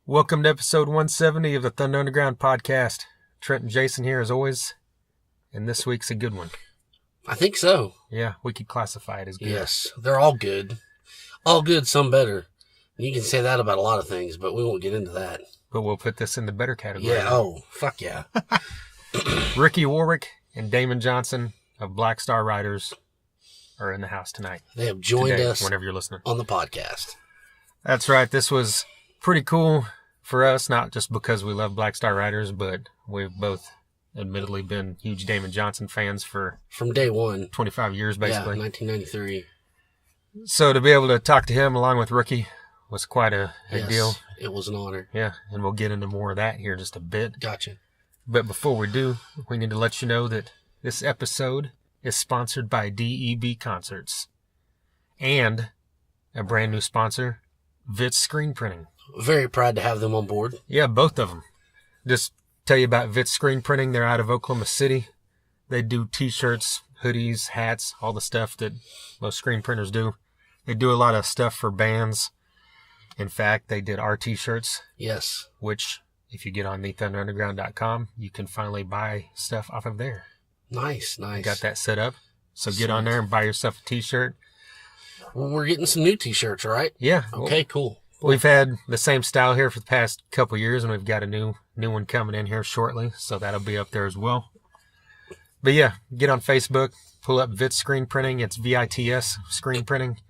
Welcome to episode 170 of the Thunder Underground podcast. Trent and Jason here as always, and this week's a good one. I think so. Yeah, we could classify it as good. Yes, they're all good. All good, some better. You can say that about a lot of things, but we won't get into that. But we'll put this in the better category. Yeah, oh, fuck yeah. Ricky Warwick and Damon Johnson of Black Star Riders are in the house tonight. They have joined us whenever you're listening on the podcast. That's right. This was pretty cool for us, not just because we love Black Star Riders, but we've both admittedly been huge Damon Johnson fans from day one. 25 years, basically. Yeah, 1993. So to be able to talk to him along with Ricky was quite a deal. It was an honor. Yeah, and we'll get into more of that here in just a bit. Gotcha. But before we do, we need to let you know that this episode is sponsored by DEB Concerts and a brand new sponsor, Vitz Screen Printing. Very proud to have them on board. Yeah, both of them. Just tell you about Vitz Screen Printing. They're out of Oklahoma City. They do t-shirts, hoodies, hats, all the stuff that most screen printers do. They do a lot of stuff for bands. In fact, they did our t-shirts. Yes. Which, if you get on thethunderunderground.com, you can finally buy stuff off of there. Nice. Got that set up. So get on there and buy yourself a t-shirt. Well, we're getting some new t-shirts, right? Yeah. Okay, cool. We've had the same style here for the past couple years, and we've got a new one coming in here shortly, so that'll be up there as well. But yeah, get on Facebook, pull up Vitz Screen Printing. It's VITS Screen Printing.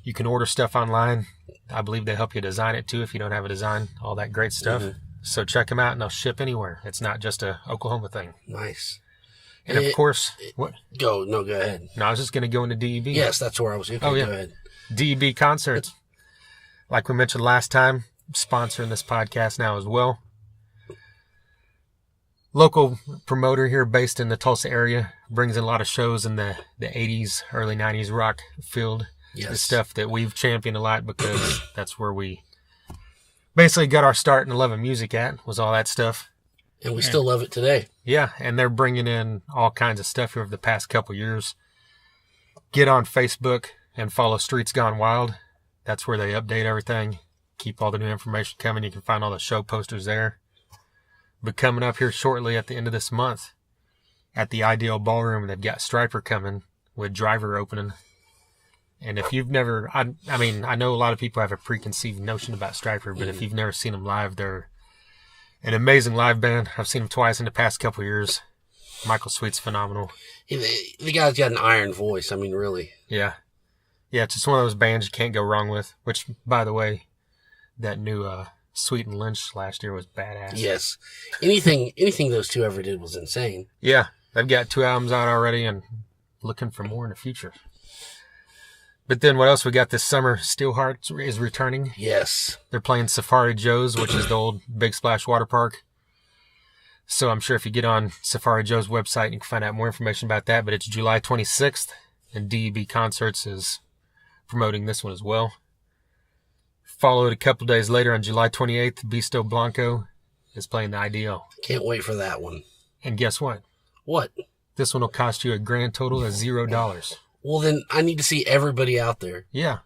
You can order stuff online. I believe they help you design it too if you don't have a design, all that great stuff. Mm-hmm. So check them out, and they'll ship anywhere. It's not just a Oklahoma thing. Nice. And of course, what? Go ahead. No, I was just going to go into DEB. Yes, that's where I was. Okay, oh, yeah. Go ahead. DEB Concerts. Like we mentioned last time, sponsoring this podcast now as well. Local promoter here based in the Tulsa area, brings in a lot of shows in the 80s, early 90s rock field. Yes. The stuff that we've championed a lot because that's where we basically got our start in loving music at, was all that stuff. And we still love it today. Yeah, and they're bringing in all kinds of stuff here over the past couple years. Get on Facebook and follow Streets Gone Wild. That's where they update everything, keep all the new information coming. You can find all the show posters there. But coming up here shortly at the end of this month, at the Ideal Ballroom, they've got Striper coming with Driver opening. And if you've never, I know a lot of people have a preconceived notion about Striper, but if you've never seen them live, they're an amazing live band. I've seen them twice in the past couple of years. Michael Sweet's phenomenal. The guy's got an iron voice. I mean, really. Yeah. Yeah, it's just one of those bands you can't go wrong with, which, by the way, that new Sweet and Lynch last year was badass. Yes. Anything those two ever did was insane. Yeah, they've got 2 albums out already and looking for more in the future. But then what else we got this summer? Steelheart is returning. Yes. They're playing Safari Joe's, which is the old Big Splash water park. So I'm sure if you get on Safari Joe's website, you can find out more information about that. But it's July 26th, and DEB Concerts is promoting this one as well. Followed a couple days later on July 28th, Bisto Blanco is playing the Ideal. Can't wait for that one. And guess what? What? This one will cost you a grand total of $0. Well, then I need to see everybody out there. Yeah.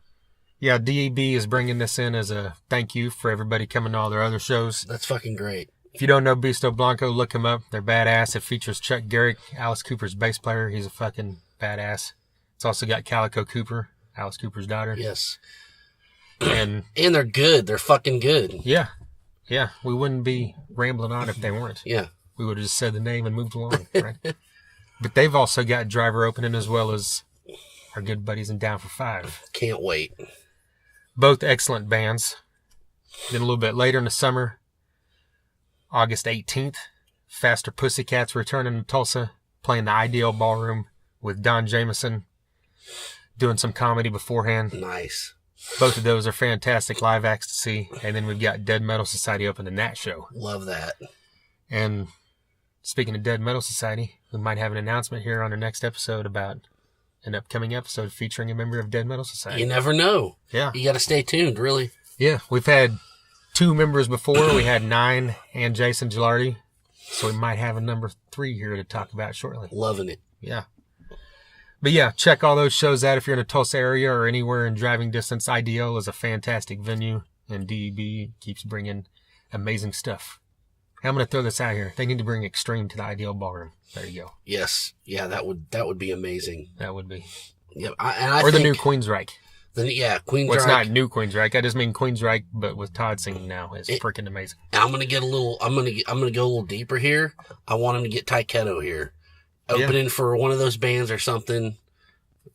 Yeah, DEB is bringing this in as a thank you for everybody coming to all their other shows. That's fucking great. If you don't know Bisto Blanco, look them up. They're badass. It features Chuck Garrick, Alice Cooper's bass player. He's a fucking badass. It's also got Calico Cooper, Alice Cooper's daughter. Yes. And they're good. They're fucking good. Yeah. Yeah. We wouldn't be rambling on if they weren't. Yeah. We would have just said the name and moved along, right? But they've also got Driver opening as well as our good buddies in Down for Five. Can't wait. Both excellent bands. Then a little bit later in the summer, August 18th, Faster Pussycats returning to Tulsa, playing the Ideal Ballroom with Don Jameson, doing some comedy beforehand. Nice. Both of those are fantastic live acts to see. And then we've got Dead Metal Society opening that show. Love that. And speaking of Dead Metal Society, we might have an announcement here on our next episode about an upcoming episode featuring a member of Dead Metal Society. You never know. Yeah. You got to stay tuned, really. Yeah. We've had 2 members before. We had 9 and Jason Gilardi. So we might have a number 3 here to talk about shortly. Loving it. Yeah. But yeah, check all those shows out if you're in the Tulsa area or anywhere in driving distance. Ideal is a fantastic venue. and DEB keeps bringing amazing stuff. I'm going to throw this out here. They need to bring Extreme to the Ideal Ballroom. There you go. Yes. Yeah, that would be amazing. That would be. Yep. Or the new Queensryche. Queensryche. Well, it's not new Queensryche. I just mean Queensryche, but with Todd singing now. It's freaking amazing. I'm gonna go a little deeper here. I want him to get Taiketo here, opening for one of those bands or something.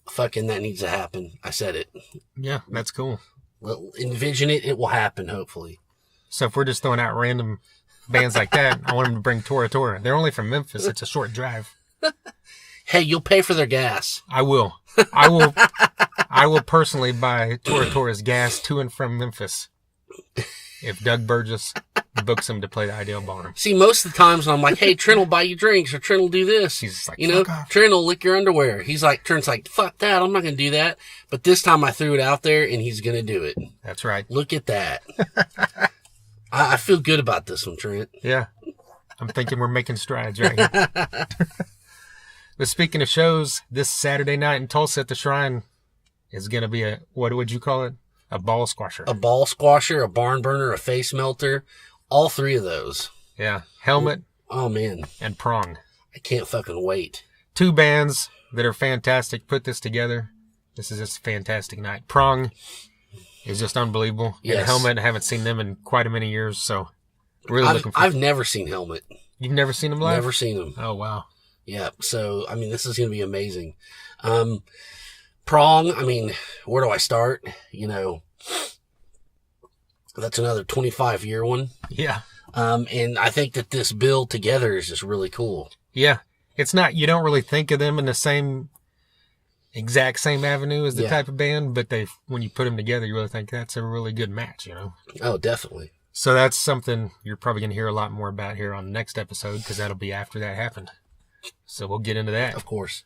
Fucking that needs to happen. I said it. Yeah, that's cool. Well, envision it. It will happen. Hopefully. So if we're just throwing out random bands like that, I want them to bring Tora Tora. They're only from Memphis. It's a short drive. Hey, you'll pay for their gas. I will personally buy Tora Tora's gas to and from Memphis if Doug Burgess books him to play the Ideal Ballroom. See, most of the times I'm like, hey, Trent will buy you drinks or Trent will do this. He's just like, fuck off. Trent will lick your underwear. Trent's like, fuck that. I'm not going to do that. But this time I threw it out there and he's going to do it. That's right. Look at that. I feel good about this one, Trent. Yeah. I'm thinking we're making strides right here. But speaking of shows, this Saturday night in Tulsa at the Shrine is going to be what would you call it? A ball squasher. A ball squasher, a barn burner, a face melter. All three of those. Yeah. Helmet. Oh, man. And Prong. I can't fucking wait. 2 bands that are fantastic put this together. This is just a fantastic night. Prong is just unbelievable. Yes. And Helmet, I haven't seen them in quite a many years, so really looking I've never seen Helmet. You've never seen them live? Never seen them. Oh, wow. Yeah, so, I mean, this is going to be amazing. Prong, I mean, where do I start? You know, that's another 25-year one. Yeah. And I think that this build together is just really cool. Yeah. It's not, you don't really think of them in the exact same avenue as the type of band, but when you put them together, you really think that's a really good match, you know? Oh, definitely. So that's something you're probably going to hear a lot more about here on the next episode, because that'll be after that happened. So we'll get into that. Of course.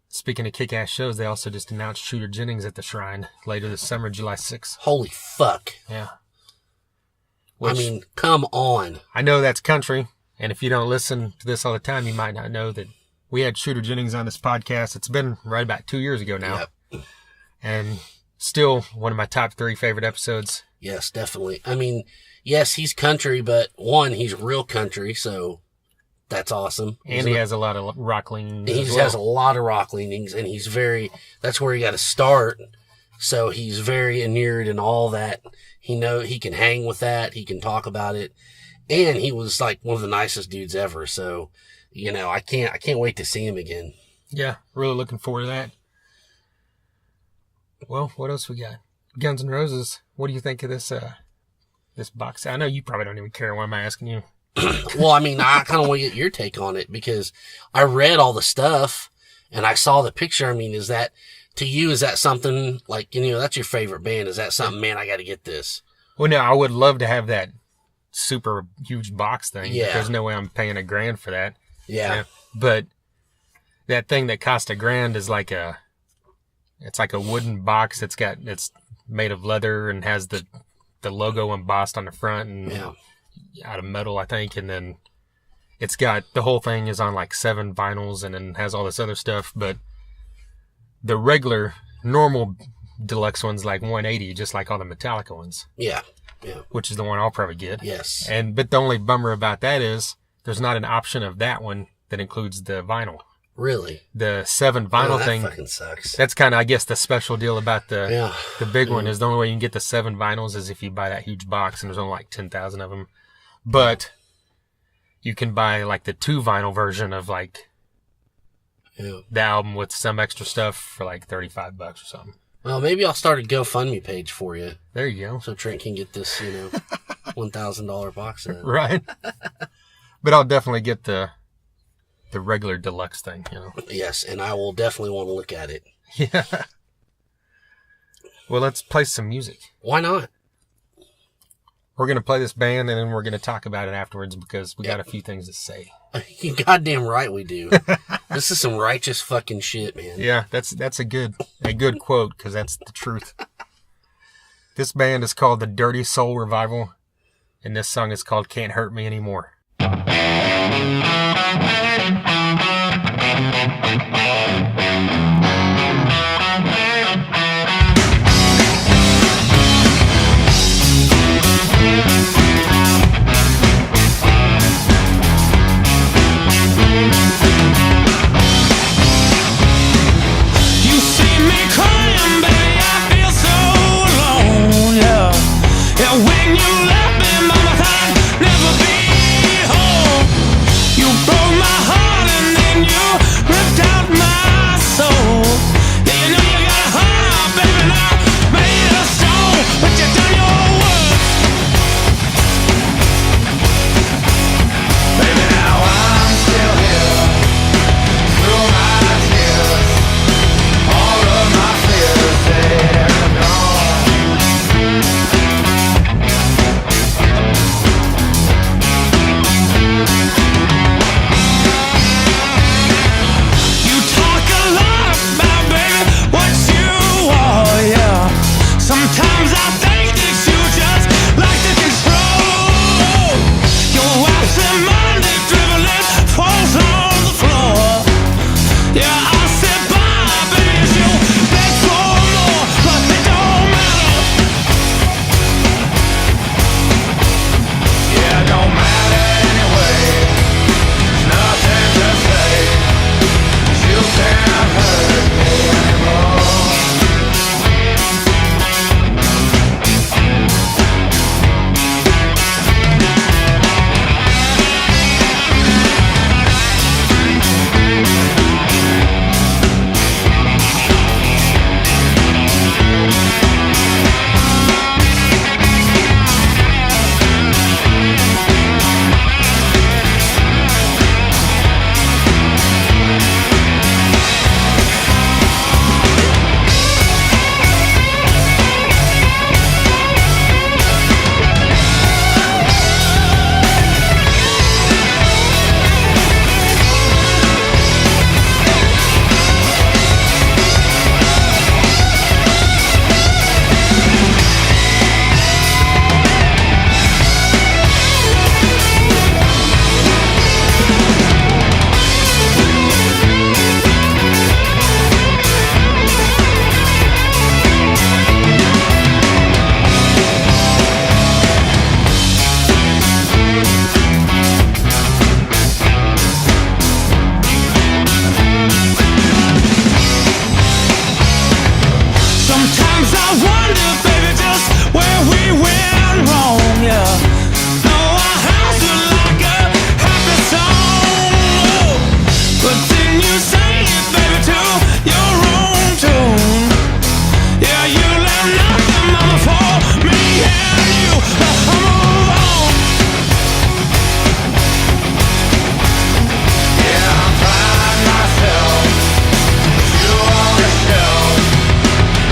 Speaking of kick-ass shows, they also just announced Shooter Jennings at the Shrine later this summer, July 6th. Holy fuck. Yeah. I mean, come on. I know that's country, and if you don't listen to this all the time, you might not know that we had Shooter Jennings on this podcast. It's been right about 2 years ago now. Yep. And still one of my top 3 favorite episodes. Yes, definitely. I mean, yes, he's country, but he's real country, so that's awesome. And he has a lot of rock leanings. He has a lot of rock leanings, and that's where he got to start. So he's very inured in all that. He can hang with that. He can talk about it. And he was like one of the nicest dudes ever. So, you know, I can't wait to see him again. Yeah, really looking forward to that. Well, what else we got? Guns N' Roses. What do you think of this box? I know you probably don't even care. Why am I asking you? Well, I mean, I kind of want to get your take on it because I read all the stuff and I saw the picture. I mean, is that something like, you know, that's your favorite band? Is that something, man, I got to get this? Well, no, I would love to have that super huge box thing. Yeah. There's no way I'm paying $1,000 for that. Yeah. But that thing that cost $1,000 is it's like a wooden box it's made of leather and has the logo embossed on the front and out of metal, I think. And then it's got, the whole thing is on like 7 vinyls and then has all this other stuff. But the regular, normal deluxe one's like $180, just like all the Metallica ones. Yeah. Yeah. Which is the one I'll probably get. Yes. But the only bummer about that is there's not an option of that one that includes the vinyl. Really? The 7 vinyl thing. That fucking sucks. That's kind of, I guess, the special deal about the big one Yeah. is the only way you can get the 7 vinyls is if you buy that huge box, and there's only like 10,000 of them. But you can buy like the 2 vinyl version of like the album with some extra stuff for like $35 or something. Well, maybe I'll start a GoFundMe page for you. There you go. So Trent can get this, you know, $1,000 box set. Right. But I'll definitely get the regular deluxe thing, you know. Yes, and I will definitely want to look at it. Yeah. Well, let's play some music. Why not? We're going to play this band, and then we're going to talk about it afterwards because we got a few things to say. You goddamn right we do. This is some righteous fucking shit, man. Yeah, that's a good quote because that's the truth. This band is called the Dirty Soul Revival, and this song is called Can't Hurt Me Anymore. And when you left me, mama thought I'd never be home. You broke my heart and then you ripped out my soul. Yeah, you know you got a heart, baby, now made of stone, but you done your work. Baby, now I'm still here through my tears. All of my fears, they're gone. You talk a lot about, baby, what you are, yeah. Sometimes I think that you just like to control. Your wife's a Monday dribbling falls on the floor. Yeah, I sit by, baby, as you beg for more, but it don't matter. Yeah, it don't matter anyway. There's nothing to say. 'Cause you can't hurt me anymore. Sometimes I wonder, baby, just where we went wrong, yeah. No, our house was like a happy song, but then you sang it, baby, to your own tune. Yeah, you left nothing, mama, for me and you. But I move on. Yeah, I'm finding myself with you on the shelf.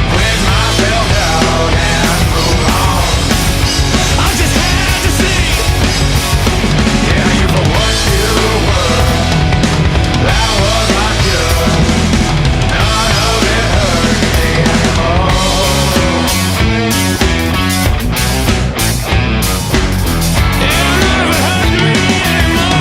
With myself out and move on. I just had to see, yeah, you for what you were. That was my cure. None of it hurt me anymore. Yeah, none of it hurt me anymore.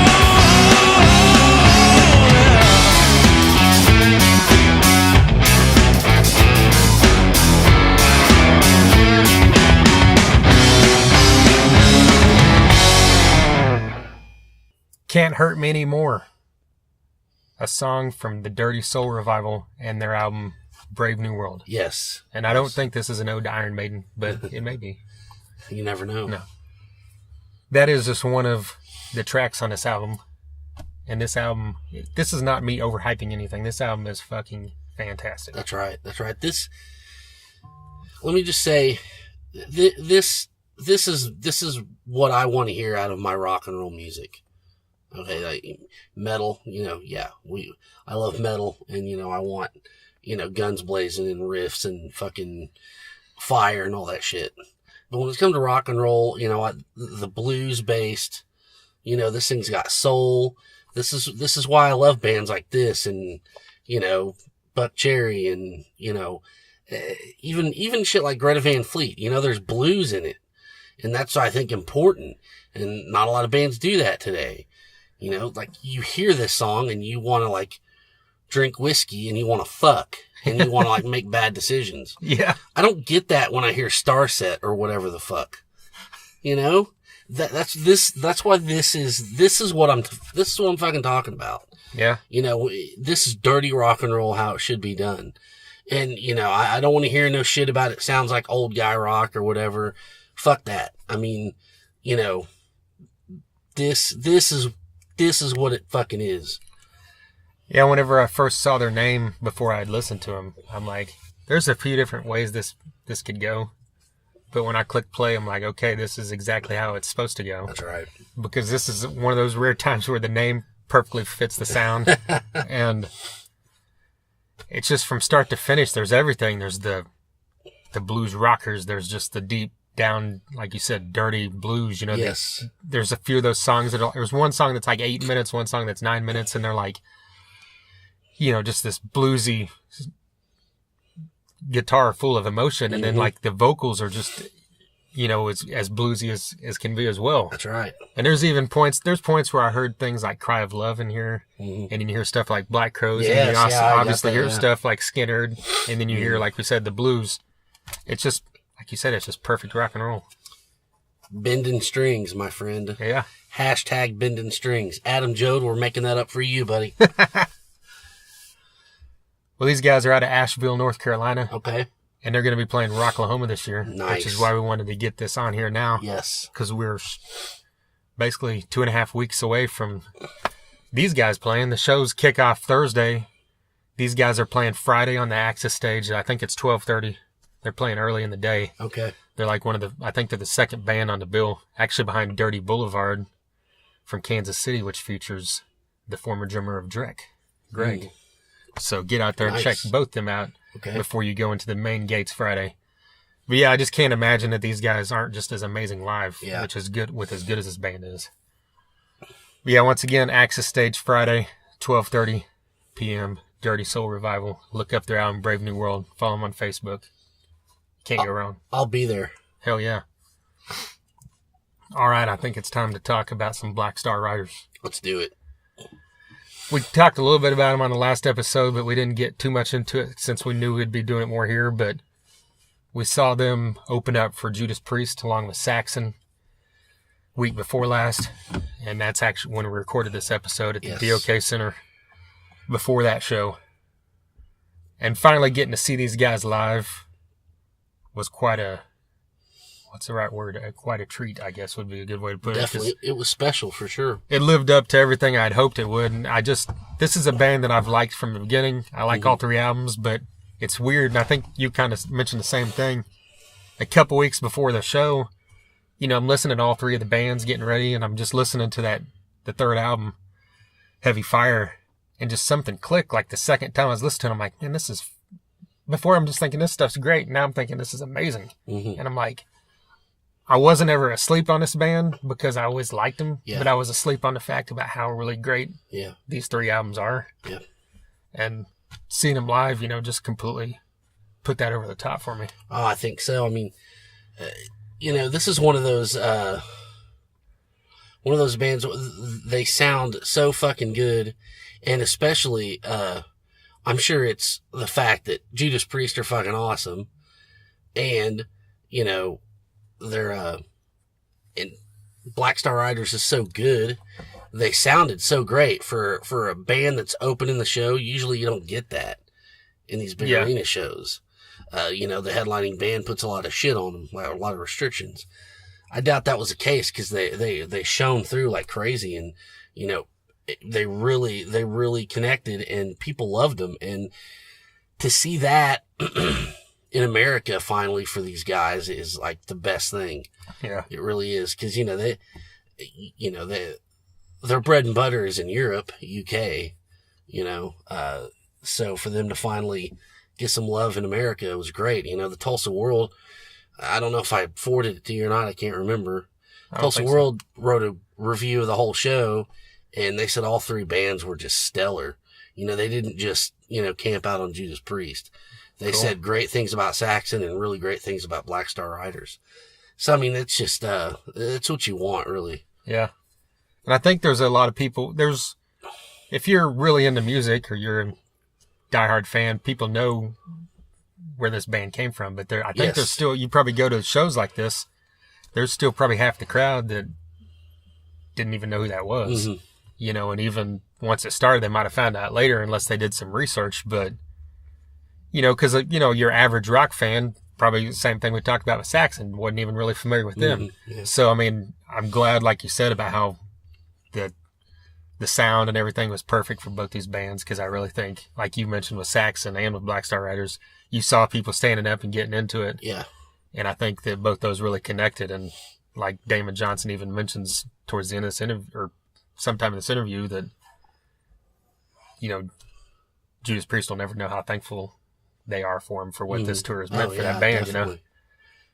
Can't Hurt Me Anymore. A song from the Dirty Soul Revival and their album Brave New World. Yes. And I don't think this is an ode to Iron Maiden, but it may be. You never know. No. That is just one of the tracks on this album. And this album, this is not me overhyping anything. This album is fucking fantastic. That's right. That's right. This, let me just say, this is what I want to hear out of my rock and roll music. Okay, like metal, yeah, I love metal, and I want, guns blazing and riffs and fucking fire and all that shit. But when it's come to rock and roll, the blues based, this thing's got soul. This is why I love bands like this, and Buck Cherry, and even shit like Greta Van Fleet. There's blues in it, and that's, I think, important. And not a lot of bands do that today. Like you hear this song and you want to like drink whiskey and you want to fuck and you want to like make bad decisions. Yeah. I don't get that when I hear Starset or whatever the fuck. That's why this is what I'm fucking talking about. Yeah. This is dirty rock and roll, how it should be done. And, I don't want to hear no shit about it sounds like old guy rock or whatever. fuck that. I mean, you know, this is what it fucking is. Yeah, whenever I first saw their name before I'd listened to them, I'm like, there's a few different ways this could go. But when I click play, I'm like, okay, this is exactly how it's supposed to go. That's right. Because this is one of those rare times where the name perfectly fits the sound. And it's just from start to finish, there's everything. There's the blues rockers. There's just the deep down, like you said, dirty blues. You know, yes. There's a few of those songs there's one song that's like 8 minutes, one song that's 9 minutes, and they're like, you know, just this bluesy guitar full of emotion. And then like the vocals are just, you know, as bluesy as can be as well. That's right. And there's points where I heard things like Cry of Love in here, and then you hear stuff like Black Crowes, and you also obviously hear stuff like Skinnerd, and then you hear, like we said, the blues. It's just, like you said, it's just perfect rock and roll. Bending strings, my friend. Yeah. Hashtag bending strings. Adam Jode, we're making that up for you, buddy. Well, these guys are out of Asheville, North Carolina. Okay. And they're going to be playing Rocklahoma this year. Nice. Which is why we wanted to get this on here now. Yes. Because we're basically 2.5 weeks away from these guys playing. The shows kick off Thursday. These guys are playing Friday on the Axis stage. I think it's 12:30. They're playing early in the day. Okay. They're like I think they're the second band on the bill, actually behind Dirty Boulevard from Kansas City, which features the former drummer of Drek, Greg. So get out there and check both them out before you go into the main gates Friday. But yeah, I just can't imagine that these guys aren't just as amazing live, which is good with as good as this band is. But yeah, once again, Axis stage Friday, 12:30 p.m., Dirty Soul Revival. Look up their album, Brave New World. Follow them on Facebook. Can't go wrong. I'll be there. Hell yeah. All right, I think it's time to talk about some Black Star Riders. Let's do it. We talked a little bit about them on the last episode, but we didn't get too much into it since we knew we'd be doing it more here. But we saw them open up for Judas Priest along with Saxon week before last. And that's actually when we recorded this episode at the BOK Center before that show. And finally getting to see these guys live was quite a... What's the right word? Quite a treat, I guess, would be a good way to put it. Definitely. It was special for sure. It lived up to everything I'd hoped it would. And this is a band that I've liked from the beginning. I like all three albums, but it's weird. And I think you kind of mentioned the same thing. A couple weeks before the show, you know, I'm listening to all three of the bands getting ready, and I'm just listening to the third album, Heavy Fire, and just something clicked. Like the second time I was listening to it, I'm like, man, this is... Before I'm just thinking this stuff's great. Now I'm thinking this is amazing. And I'm like... I wasn't ever asleep on this band because I always liked them, but I was asleep on the fact about how really great these three albums are. Yeah. And seeing them live, you know, just completely put that over the top for me. Oh, I think so. I mean, you know, this is one of those bands, they sound so fucking good. And especially, I'm sure it's the fact that Judas Priest are fucking awesome. And, you know, they're and Black Star Riders is so good. They sounded so great for a band that's opening the show. Usually you don't get that in these big arena shows. You know, the headlining band puts a lot of shit on them, a lot of restrictions. I doubt that was the case because they shone through like crazy, and you know, they really connected and people loved them. And to see that in America finally for these guys is like the best thing. Yeah, it really is. Cause you know, their bread and butter is in Europe, UK, you know, so for them to finally get some love in America was great. You know, the Tulsa World, I don't know if I forwarded it to you or not. I can't remember. Tulsa World wrote a review of the whole show, and they said all three bands were just stellar. You know, they didn't just, you know, camp out on Judas Priest. They said great things about Saxon and really great things about Black Star Riders. So, I mean, it's just, it's what you want, really. Yeah. And I think there's a lot of people, if you're really into music or you're a diehard fan, people know where this band came from. But I think there's still, you probably go to shows like this, there's still probably half the crowd that didn't even know who that was. Mm-hmm. You know, and even once it started, they might have found out later unless they did some research. But, you know, because, you know, your average rock fan probably the same thing we talked about with Saxon. Wasn't even really familiar with them. Yeah. So, I mean, I'm glad, like you said, about how the sound and everything was perfect for both these bands, because I really think, like you mentioned with Saxon and with Black Star Riders, you saw people standing up and getting into it. Yeah. And I think that both those really connected. And like Damon Johnson even mentions towards the end of this interview, or sometime in this interview, that, you know, Judas Priest will never know how thankful they are for him for what this tour has meant for that band, definitely.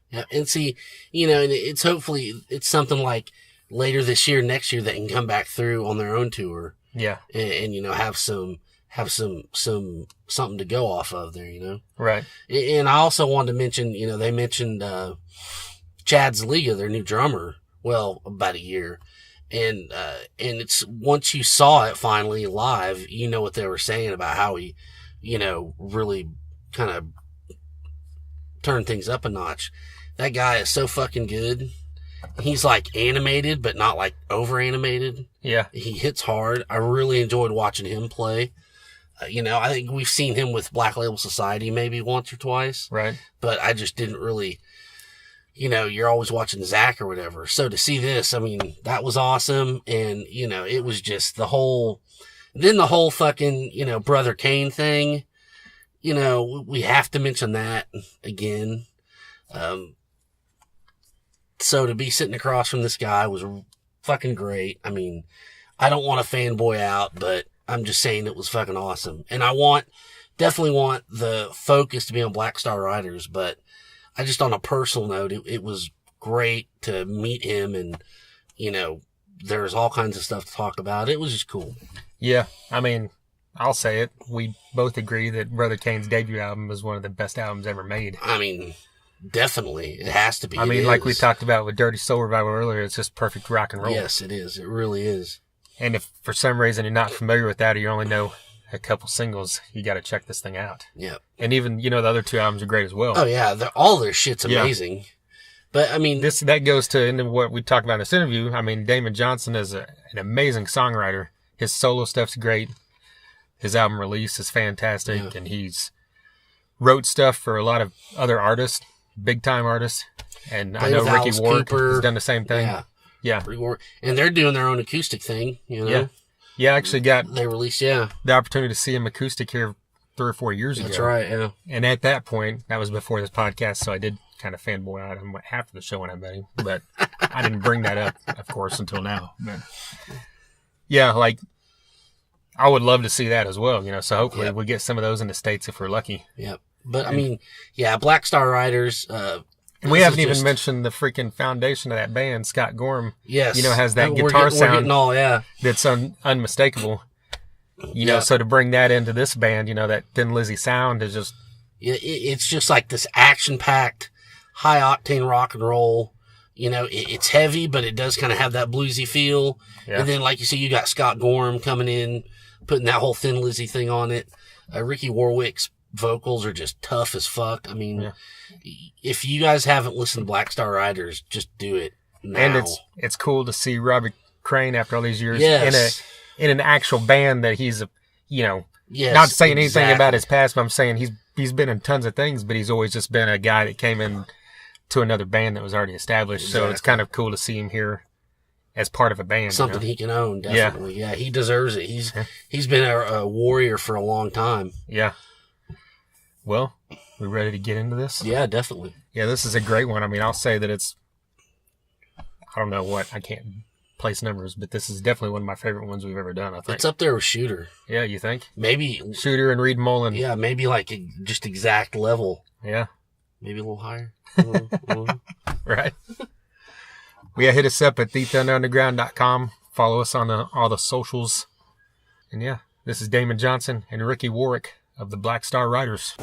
You know? Yeah. And see, you know, and it's hopefully, it's something like later this year, next year, they can come back through on their own tour. Yeah. And you know, have something to go off of there, you know? Right. And I also wanted to mention, you know, they mentioned, Chad Szeliga, their new drummer, well, about a year. And it's, once you saw it finally live, you know what they were saying about how he, you know, really kind of turned things up a notch. That guy is so fucking good. He's like animated, but not like over animated. Yeah. He hits hard. I really enjoyed watching him play. You know, I think we've seen him with Black Label Society maybe once or twice. Right. But I just didn't really, you know, you're always watching Zach or whatever. So to see this, I mean, that was awesome. And, you know, it was just the whole fucking, you know, Brother Kane thing. You know, we have to mention that again. So to be sitting across from this guy was fucking great. I mean, I don't want to fanboy out, but I'm just saying it was fucking awesome. And I definitely want the focus to be on Black Star Riders, but I just, on a personal note, it was great to meet him, and, you know, there's all kinds of stuff to talk about. It was just cool. Yeah. I mean, I'll say it. We both agree that Brother Kane's debut album was one of the best albums ever made. I mean, definitely. It has to be. I mean, like we talked about with Dirty Soul Revival earlier, it's just perfect rock and roll. Yes, it is. It really is. And if for some reason you're not familiar with that, or you only know a couple singles, you got to check this thing out. Yeah. And even, you know, the other two albums are great as well. Oh, yeah. All their shit's amazing. Yeah. But, I mean... that goes to into what we talked about in this interview. I mean, Damon Johnson is an amazing songwriter. His solo stuff's great. His album release is fantastic. Yeah. And he's wrote stuff for a lot of other artists, big-time artists. And I know Ricky Warwick has done the same thing. Yeah. Yeah. And they're doing their own acoustic thing, you know? Yeah. Yeah, I actually they released, the opportunity to see him acoustic here 3 or 4 years ago. That's right, yeah. And at that point, that was before this podcast, so I did kind of fanboy out him after the show when I met him. But I didn't bring that up, of course, until now. But yeah, like, I would love to see that as well, you know, so hopefully we get some of those in the States if we're lucky. Yep. But, I mean, Black Star Riders... And we haven't even mentioned the freaking foundation of that band, Scott Gorham. Yes. You know, has that guitar sound all, that's unmistakable. You know, so to bring that into this band, you know, that Thin Lizzy sound is just... It's just like this action-packed, high-octane rock and roll. You know, it's heavy, but it does kind of have that bluesy feel. Yeah. And then, like you see, you got Scott Gorham coming in, putting that whole Thin Lizzy thing on it. Ricky Warwick's vocals are just tough as fuck. I mean, if you guys haven't listened to Black Star Riders, just do it now. And it's cool to see Robbie Crane after all these years in an actual band that he's, you know, not saying anything about his past, but I'm saying he's been in tons of things, but he's always just been a guy that came in to another band that was already established. Exactly. So it's kind of cool to see him here as part of a band. Something he can own, definitely. Yeah, he deserves it. He's been a warrior for a long time. Yeah. Well, we ready to get into this? Yeah, definitely. Yeah, this is a great one. I mean, I'll say that it's, I don't know what, I can't place numbers, but this is definitely one of my favorite ones we've ever done, I think. It's up there with Shooter. Yeah, you think? Maybe. Shooter and Reed Mullen. Yeah, maybe like just exact level. Yeah. Maybe a little higher. Right. Well, yeah, hit us up at thethunderunderground.com. Follow us on all the socials. And yeah, this is Damon Johnson and Ricky Warwick of the Black Star Riders.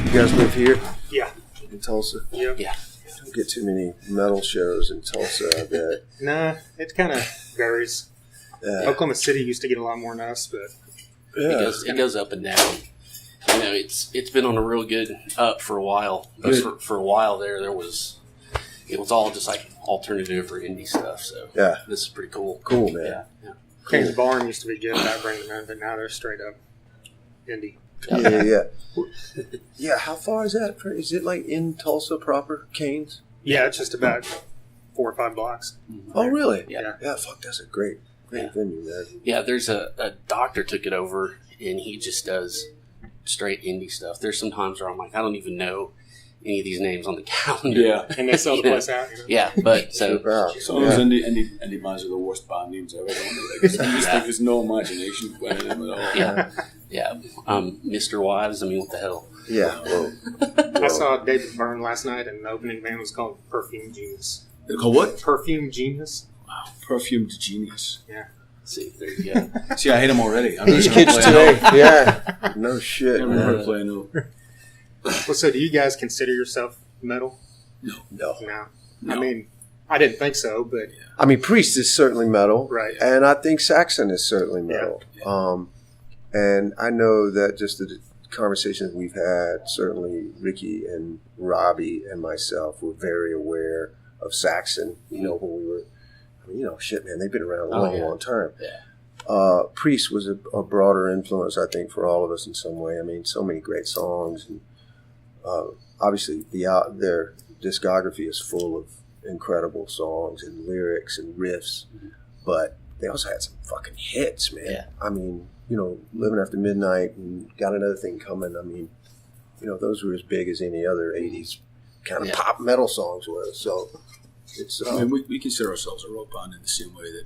You guys live here? Yeah. In Tulsa? Yep. Yeah. don't get too many metal shows in Tulsa, I bet. Nah, it kind of varies. Yeah. Oklahoma City used to get a lot more than us, but It goes up and down. You know, it's been on a real good up for a while. But for a while there was all just like alternative or indie stuff. So Yeah. this is pretty cool. Cool, man. Yeah. Kane's Barn used to be good about bringing them in, but now they're straight up indie. Yeah. Yeah, how far is that? Is it like in Tulsa proper, Canes? Yeah, it's just about 4 or 5 blocks. Oh, really? Yeah. Yeah, fuck, that's a great venue, man. Yeah, there's a doctor took it over, and he just does straight indie stuff. There's some times where I'm like, I don't even know any of these names on the calendar. Yeah. And they sell the place out. You know? Yeah, but so Wow. Some of those indie bands are the worst band names ever. Don't they? Like, I just think there's no imagination behind them at all. yeah, Mr. Wives. I mean, what the hell? Yeah. Whoa. I saw David Byrne last night, and the opening band was called Perfume Genius. They're called what? Perfume Genius? Wow, Perfumed Genius. Yeah. See, there you go. See, I hate them already. I'm These never kids gonna play today. Yeah. No shit, Never man. gonna play no. Well, so do you guys consider yourself metal? No. No. No. I mean, I didn't think so, but I mean, Priest is certainly metal. right. And I think Saxon is certainly metal. And I know that just the conversations we've had, certainly Ricky and Robbie and myself were very aware of Saxon, you know, when we were, I mean, you know, shit, man, they've been around a long time. Yeah. Priest was a broader influence, I think, for all of us in some way. I mean, so many great songs. And obviously, their discography is full of incredible songs and lyrics and riffs. But they also had some fucking hits, man. Yeah. I mean, you know, Living After Midnight and Got Another Thing Coming. I mean, you know, those were as big as any other 80s kind of pop metal songs were. So it's... I mean, we consider ourselves a rock band in the same way that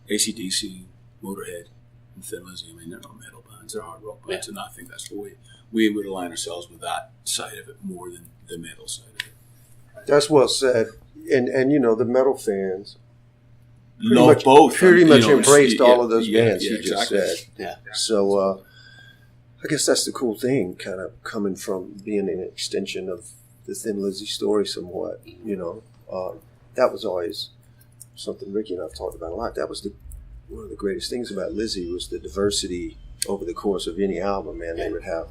AC/DC, Motorhead, and Thin Lizzy, I mean, they're not metal bands, they're hard rock bands, and I think that's what we would align ourselves with that side of it more than the metal side of it. That's well said. And you know, the metal fans Love both. pretty and, much you know, embraced all of those bands yeah, you just exactly. said. Yeah. So I guess that's the cool thing, kind of coming from being an extension of the Thin Lizzy story somewhat, you know. That was always something Ricky and I've talked about a lot. That was one of the greatest things about Lizzy was the diversity over the course of any album, man. They would have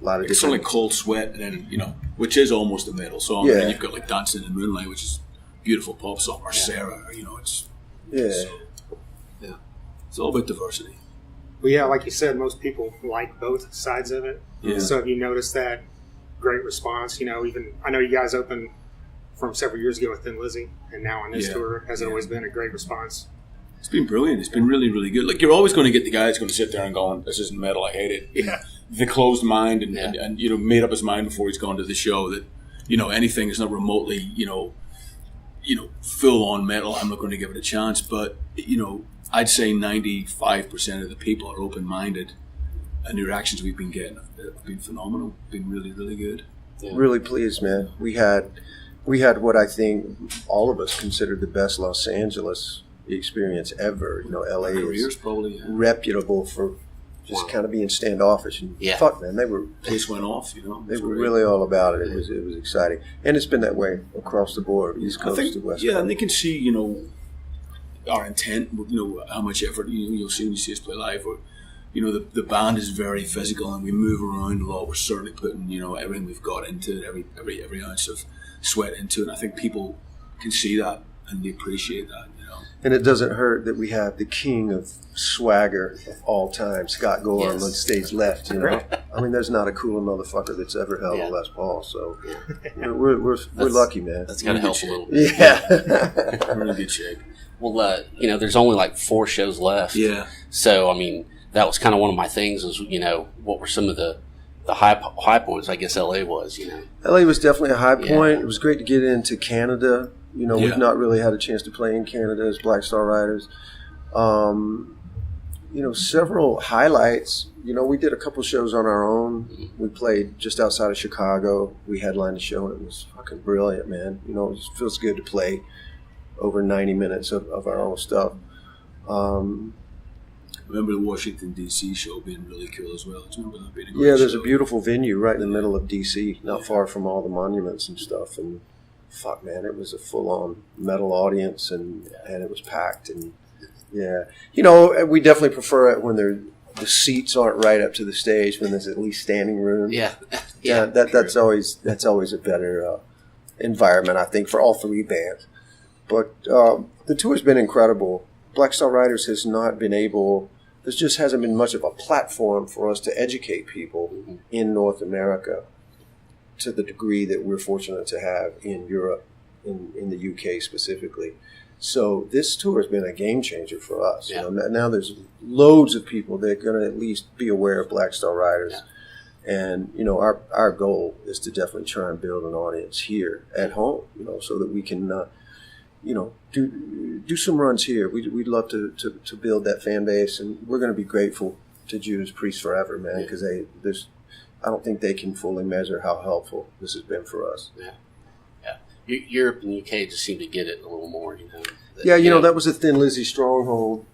a lot of It's different... like Cold Sweat, and then, you know, which is almost a metal song. Yeah. And then you've got like Dancing in the Moonlight, which is a beautiful pop song, or Sarah, you know, it's... Yeah. So, yeah. It's all about diversity. Well, yeah, like you said, most people like both sides of it. Yeah. So if you notice that great response, you know, even I know you guys opened from several years ago with Thin Lizzy, and now on this tour, has it always been a great response? It's been brilliant. It's been really, really good. Like, you're always going to get the guy that's going to sit there and go, this isn't metal, I hate it. Yeah. The closed mind and you know, made up his mind before he's gone to the show that, you know, anything is not remotely, you know, full on metal, I'm not going to give it a chance. But, you know, I'd say 95% of the people are open minded, and the reactions we've been getting have been phenomenal. Been really, really good. Yeah. Really pleased, man. We had what I think all of us considered the best Los Angeles experience ever. You know, LA Careers is probably. reputable for just kind of being standoffish. And Yeah. fuck, man, they were Went off, you know. they It's were great. really all about it. It was exciting, and it's been that way across the board, East Coast to West yeah, Coast. and they can see, you know, our intent, you know, how much effort you'll see when you see us play live. Or, you know, the band is very physical, and we move around a lot. We're certainly putting, you know, everything we've got into it, every ounce of sweat into it. And I think people can see that and they appreciate that, you know. And it doesn't hurt that we have the king of swagger of all time, Scott Gorham, Yes. on stage left. You know, I mean, there's not a cooler motherfucker that's ever held Yeah. a Les Paul. So we're lucky, man. That's got to help a little. Yeah. We're in a good shape. Well, you know, there's only like 4 shows left. Yeah. So, I mean, that was kind of one of my things was, you know, what were some of the high points? I guess LA was, you know. LA was definitely a high point. Yeah. It was great to get into Canada. You know, Yeah. we've not really had a chance to play in Canada as Black Star Riders. You know, several highlights. You know, we did a couple shows on our own. We played just outside of Chicago. We headlined a show, and it was fucking brilliant, man. You know, it just feels good to play over 90 minutes of our own stuff. Remember the Washington, D.C. show being really cool as well. Do you remember that being a great Yeah, there's show? a beautiful venue right in the middle of D.C., not far from all the monuments and stuff. And fuck, man, it was a full-on metal audience, and it was packed. And yeah, you know, we definitely prefer it when the seats aren't right up to the stage, when there's at least standing room. Yeah. That's always a better environment, I think, for all three bands. But the tour's been incredible. Black Star Riders has not been able. There just hasn't been much of a platform for us to educate people in North America to the degree that we're fortunate to have in Europe, in the UK specifically. So this tour has been a game changer for us. Yeah. You know, now there's loads of people that are going to at least be aware of Black Star Riders. Yeah. And, you know, our goal is to definitely try and build an audience here at home, you know, so that we can, you know, do some runs here. We'd love to build that fan base, and we're going to be grateful to Judas Priest forever, man, because I don't think they can fully measure how helpful this has been for us. Yeah. Europe and UK just seem to get it a little more, you know. That was a Thin Lizzy stronghold,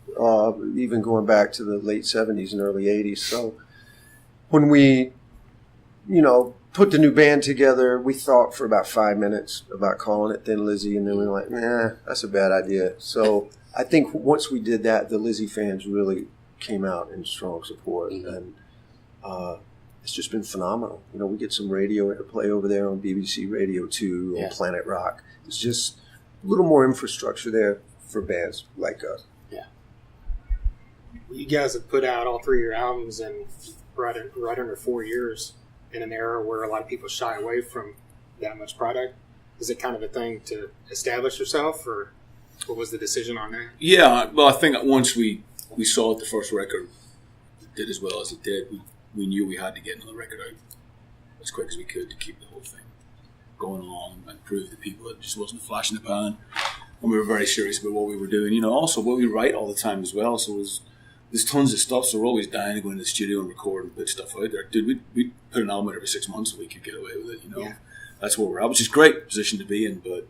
even going back to the late 70s and early 80s. So when we, you know, put the new band together, we thought for about 5 minutes about calling it Thin Lizzy, and then we were like, nah, that's a bad idea. So I think once we did that, the Lizzy fans really came out in strong support, and it's just been phenomenal. You know, we get some radio airplay over there on BBC Radio 2, on Planet Rock. It's just a little more infrastructure there for bands like us. Yeah. You guys have put out all three of your albums in right under 4 years, in an era where a lot of people shy away from that much product. Is it kind of a thing to establish yourself, or what was the decision on that? Yeah, well, I think once we saw that the first record did as well as it did, we knew we had to get another record out as quick as we could to keep the whole thing going along and prove to people it just wasn't a flash in the pan. And we were very serious about what we were doing. You know, also what we write all the time as well. So there's tons of stuff, so we're always dying to go into the studio and record and put stuff out there. Dude, we put an album out every 6 months so we could get away with it, you know. Yeah. That's where we're at, which is a great position to be in. But,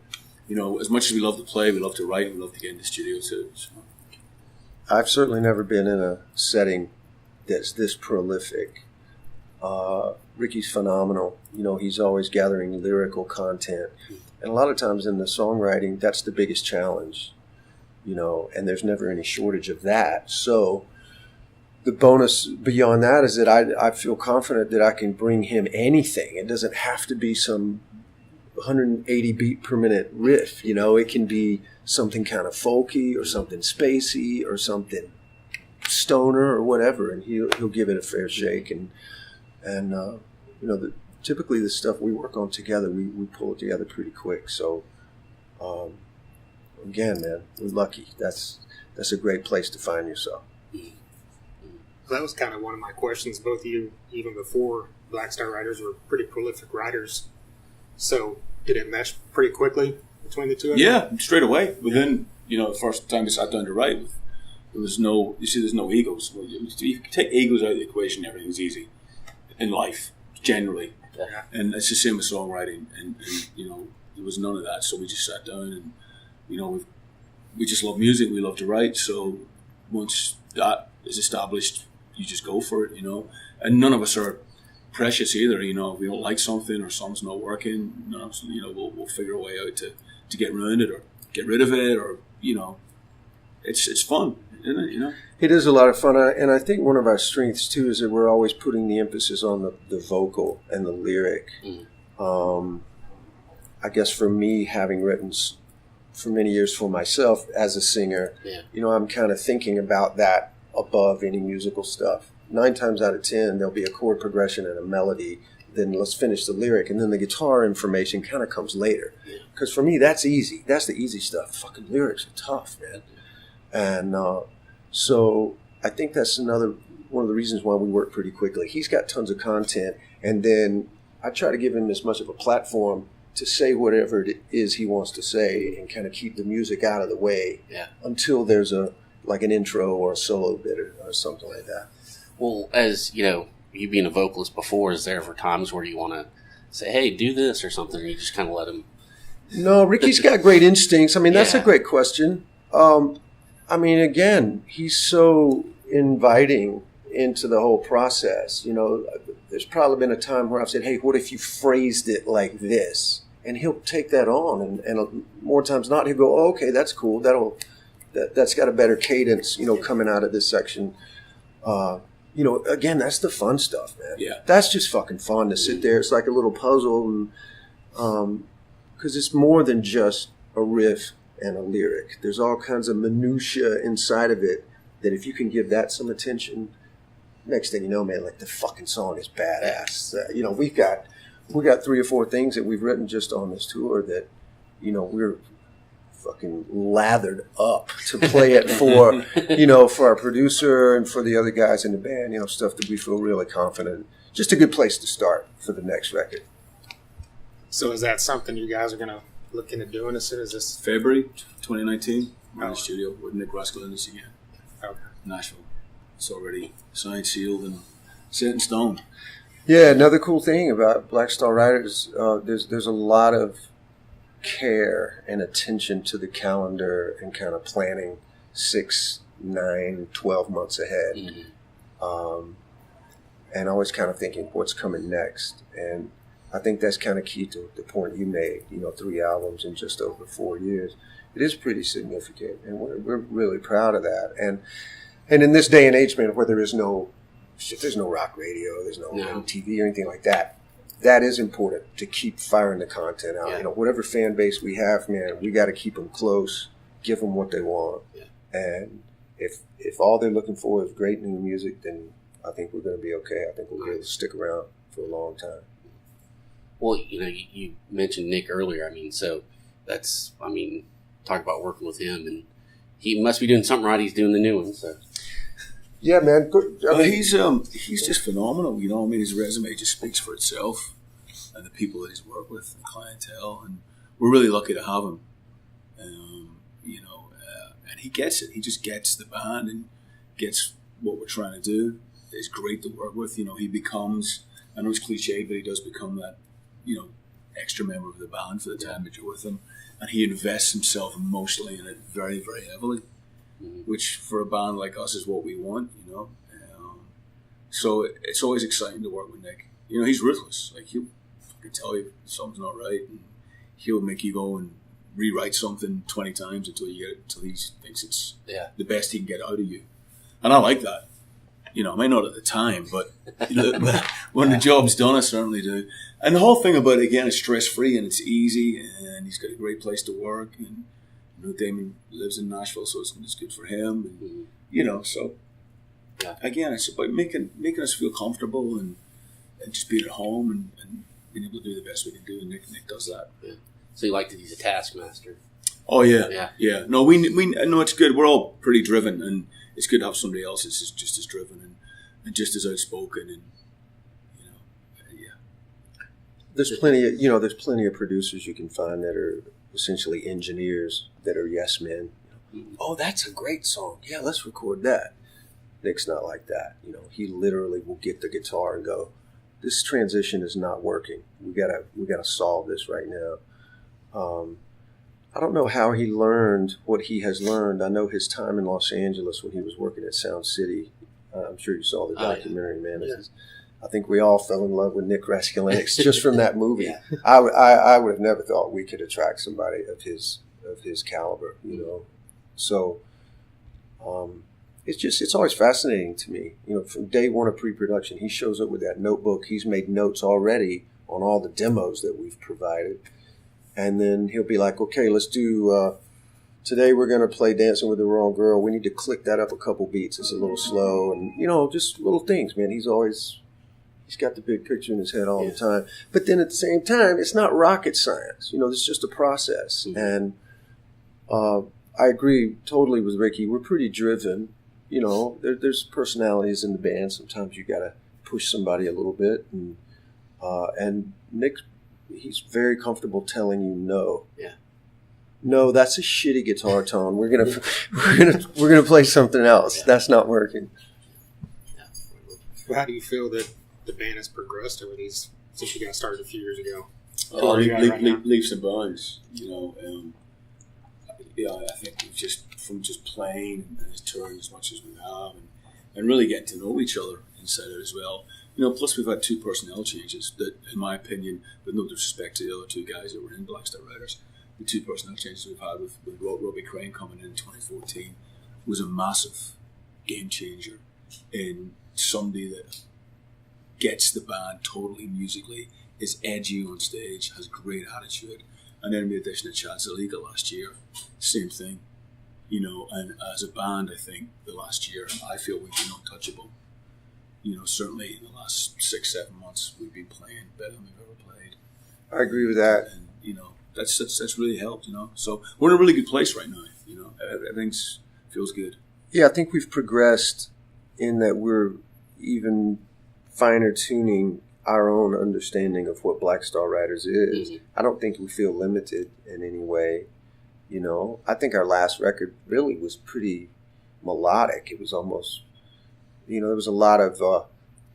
you know, as much as we love to play, we love to write, we love to get in the studio too. So. I've certainly never been in a setting that's this prolific. Ricky's phenomenal. You know, he's always gathering lyrical content. And a lot of times in the songwriting, that's the biggest challenge, you know, and there's never any shortage of that. So the bonus beyond that is that I feel confident that I can bring him anything. It doesn't have to be some 180 beat per minute riff, you know. It can be something kind of folky or something spacey or something stoner or whatever, and he'll give it a fair shake. And you know, typically the stuff we work on together, we pull it together pretty quick. So again, man, we're lucky. That's a great place to find yourself. That was kind of one of my questions. Both of you, even before Black Star Riders, were pretty prolific writers. So did it mesh pretty quickly between the two of you? Yeah, straight away. Within, you know, the first time we sat down to write, there's no egos. If you take egos out of the equation, everything's easy in life, generally. Yeah. And it's the same with songwriting. And, you know, there was none of that. So we just sat down and, you know, we just love music. We love to write. So once that is established, you just go for it, you know. And none of us are precious either, you know. If we don't like something or something's not working, you know, we'll figure a way out to get around it or get rid of it, or, you know, it's fun, isn't it, you know? It is a lot of fun, and I think one of our strengths too is that we're always putting the emphasis on the vocal and the lyric. I guess for me, having written for many years for myself as a singer, you know, I'm kind of thinking about that above any musical stuff. 9 times out of 10, there'll be a chord progression and a melody. Then let's finish the lyric, and then the guitar information kind of comes later. Because for me, that's easy. That's the easy stuff. Fucking lyrics are tough, man. And so I think that's one of the reasons why we work pretty quickly. He's got tons of content, and then I try to give him as much of a platform to say whatever it is he wants to say and kind of keep the music out of the way until there's an intro or a solo bit or something like that. Well, as you know, you being a vocalist before, is there ever times where you want to say, hey, do this or something, and you just kind of let him? No, Ricky's got great instincts. I mean, that's a great question. I mean, again, he's so inviting into the whole process. You know, there's probably been a time where I've said, hey, what if you phrased it like this? and he'll take that on, and more times not, he'll go, oh, okay, that's cool. That's got a better cadence, coming out of this section. Again, that's the fun stuff, man. Yeah. That's just fucking fun to sit there. It's like a little puzzle, and because it's more than just a riff and a lyric. There's all kinds of minutia inside of it that if you can give that some attention, next thing you know, man, like the fucking song is badass. We got 3 or 4 things that we've written just on this tour that, we're fucking lathered up to play it for, for our producer and for the other guys in the band, stuff that we feel really confident. Just a good place to start for the next record. So is that something you guys are going to look into doing as soon as this? February 2019, we're in the studio with Nick Raskulinecz again. Okay. Nashville. It's already signed, sealed, and set in stone. Yeah, another cool thing about Black Star Riders, there's a lot of care and attention to the calendar and kind of planning 6, 9, 12 months ahead. Mm-hmm. And always kind of thinking what's coming next. And I think that's kind of key to the point you made, 3 albums in just over 4 years. It is pretty significant, and we're really proud of that. And in this day and age, man, where there's no rock radio, there's no MTV or anything like that, that is important to keep firing the content out. Yeah. Whatever fan base we have, man, we got to keep them close, give them what they want. Yeah. And if all they're looking for is great new music, then I think we're going to be okay. I think we'll be able to stick around for a long time. Well, you mentioned Nick earlier. Talk about working with him, and he must be doing something right. He's doing the new one, so. Yeah, man. He's just phenomenal. His resume just speaks for itself, and the people that he's worked with, the clientele, and we're really lucky to have him. And he gets it. He just gets the band and gets what we're trying to do. It's great to work with. He becomes, I know it's cliched, but he does become that, extra member of the band for the time that you're with him, and he invests himself emotionally in it very, very heavily. Which for a band like us is what we want, so it's always exciting to work with Nick. He's ruthless. Like, he'll fucking tell you if something's not right, and he'll make you go and rewrite something 20 times until he thinks it's the best he can get out of you. And I like that. I might not at the time, but when the job's done, I certainly do. And the whole thing about it, again, is stress-free and it's easy, and he's got a great place to work, and Damon lives in Nashville, so it's good for him. And, so again, it's about making us feel comfortable and just being at home and being able to do the best we can do. And Nick does that. Yeah. So you like that he's a taskmaster? Oh yeah. No, we know it's good. We're all pretty driven, and it's good to have somebody else that's just as driven and just as outspoken. And there's plenty of producers you can find that are essentially engineers that are yes men. Oh, that's a great song. Yeah, let's record that. Nick's not like that. He literally will get the guitar and go, this transition is not working. We gotta solve this right now. I don't know how he learned what he has learned. I know his time in Los Angeles when he was working at Sound City. I'm sure you saw the documentary, man. Yeah. I think we all fell in love with Nick Raskulinecz just from that movie. Yeah. I would have never thought we could attract somebody of his caliber, So it's always fascinating to me. From day one of pre-production, he shows up with that notebook. He's made notes already on all the demos that we've provided. And then he'll be like, okay, let's do, today we're going to play Dancing with the Wrong Girl. We need to click that up a couple beats. It's a little slow. And, just little things, man. He's got the big picture in his head all the time. But then at the same time, it's not rocket science. It's just a process. And I agree totally with Ricky. We're pretty driven. There's personalities in the band. Sometimes you got to push somebody a little bit. And Nick, he's very comfortable telling you no. Yeah. No, that's a shitty guitar tone. We're gonna play something else. Yeah. That's not working. Well, how do you feel that the band has progressed over these since you got started a few years ago? Leaps and bounds. I think we've just playing and touring as much as we have, and really getting to know each other in inside out as well. You know, plus we've had 2 personnel changes that, in my opinion, with no disrespect to the other 2 guys that were in Black Star Riders, the 2 personnel changes we've had with Robbie Crane coming in 2014 was a massive game changer in somebody that gets the band totally musically, is edgy on stage, has great attitude. And then the addition of Szeliga last year, same thing. You know, and as a band, I think the last year, I feel we've been untouchable. You know, certainly in the last 6-7 months, we've been playing better than we've ever played. I agree with that. And you know, that's really helped. You know, so we're in a really good place right now. You know, everything feels good. Yeah, I think we've progressed in that we're even finer tuning our own understanding of what Black Star Riders is. Mm-hmm. I don't think we feel limited in any way. You know, I think our last record really was pretty melodic. It was almost, you know, there was a lot of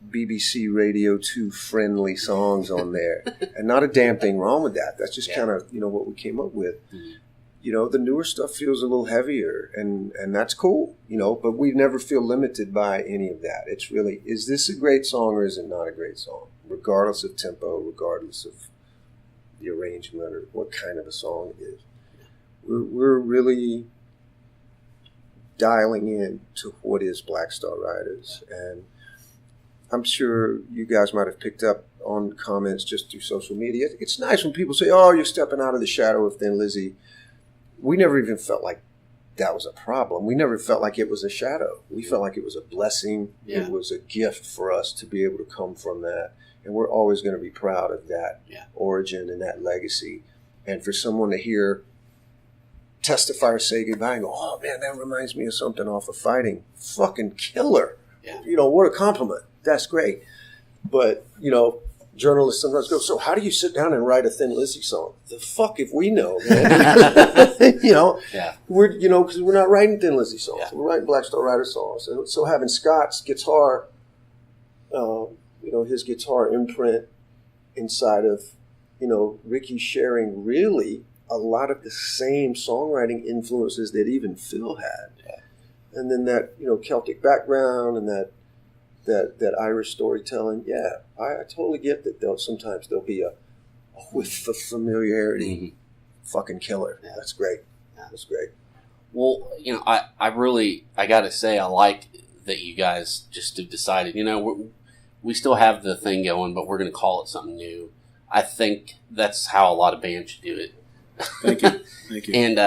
BBC Radio 2 friendly songs on there. And not a damn thing wrong with that. That's just kind of, you know, what we came up with. Mm-hmm. You know, the newer stuff feels a little heavier, and that's cool, you know, but we never feel limited by any of that. It's really, is this a great song or is it not a great song? Regardless of tempo, regardless of the arrangement or what kind of a song it is. We're really dialing in to what is Black Star Riders. And I'm sure you guys might have picked up on comments just through social media. It's nice when people say, oh, you're stepping out of the shadow of Thin Lizzy. We never even felt like that was a problem. We never felt like it was a shadow. We felt like it was a blessing. Yeah. It was a gift for us to be able to come from that. And we're always going to be proud of that origin and that legacy. And for someone to hear Testify or Say Goodbye and go, oh, man, that reminds me of something off of Fighting. Fucking killer. Yeah. You know, what a compliment. That's great. But, you know, journalists sometimes go, so how do you sit down and write a Thin Lizzy song? The fuck if we know, man. You know, because we're not writing Thin Lizzy songs. Yeah. We're writing Black Star Rider songs. So having Scott's guitar, you know, his guitar imprint inside of, you know, Ricky sharing really a lot of the same songwriting influences that even Phil had. Yeah. And then that, you know, Celtic background and that Irish storytelling, I totally get that sometimes there'll be a whiff of familiarity fucking killer. Yeah. That's great. Yeah. That's great. Well, you know, I got to say, I like that you guys just have decided, you know, we still have the thing going, but we're going to call it something new. I think that's how a lot of bands should do it. Thank you. Thank you. And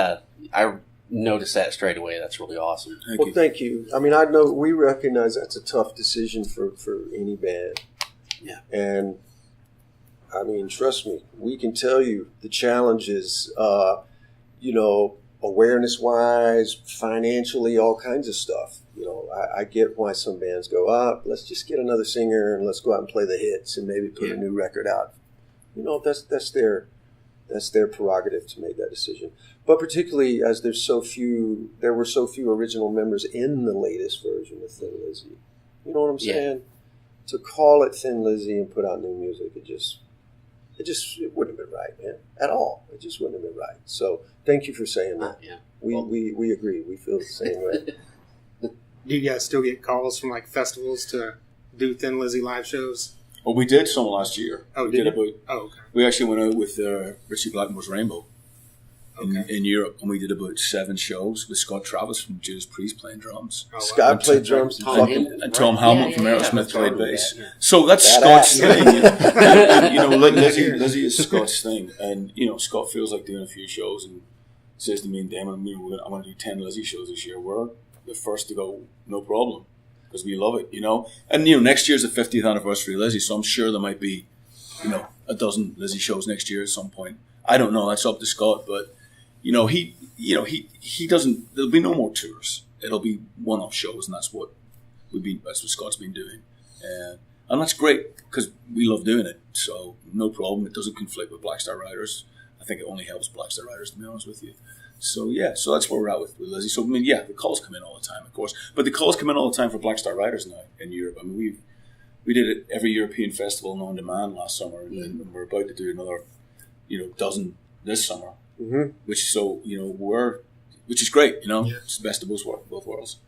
I noticed that straight away. That's really awesome. Thank you. I mean, I know we recognize that's a tough decision for any band. Yeah. And I mean, trust me, we can tell you the challenges, you know, awareness-wise, financially, all kinds of stuff. You know, I get why some bands go, let's just get another singer and let's go out and play the hits and maybe put a new record out. You know, that's their prerogative to make that decision. But particularly as there were so few original members in the latest version of Thin Lizzy. You know what I'm saying? To call it Thin Lizzy and put out new music, it wouldn't have been right, man. At all. It just wouldn't have been right. So thank you for saying that. Yeah. We agree. We feel the same way. Do you guys still get calls from like festivals to do Thin Lizzy live shows? Well, we did some last year. Oh, okay. We actually went out with Richie Blackmore's Rainbow in Europe, and we did about 7 shows with Scott Travis from Judas Priest playing drums. Oh, wow. Scott played drums. And Tom Hamill from Aerosmith played Tom bass. yeah. So that's Scott's thing. You know, like Lizzy is Scott's thing. And, you know, Scott feels like doing a few shows and says to me and Damon, I'm going to do 10 Lizzy shows this year. We're the first to go, no problem, because we love it, you know. And, you know, next year's the 50th anniversary of Lizzy, so I'm sure there might be, you know, a dozen Lizzy shows next year at some point. I don't know. That's up to Scott, but you know, he doesn't. There'll be no more tours. It'll be one-off shows, and that's what Scott's been doing, and that's great because we love doing it. So no problem. It doesn't conflict with Black Star Riders. I think it only helps Black Star Riders, to be honest with you. So so that's where we're at with Lizzy. So I mean, the calls come in all the time, of course, but the calls come in all the time for Black Star Riders now in Europe. I mean, we did it every European festival on demand last summer, and we're about to do another, you know, dozen this summer. Mm-hmm. Which is great, you know. Yeah. It's the best of both worlds.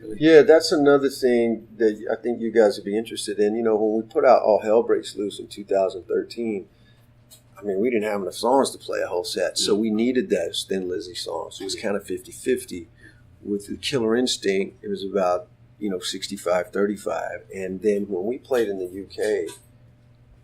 Really. Yeah, that's another thing that I think you guys would be interested in. You know, when we put out All Hell Breaks Loose in 2013, I mean, we didn't have enough songs to play a whole set, so we needed those Thin Lizzy songs. It was kind of 50-50. With the Killer Instinct, it was about, 65-35. And then when we played in the UK,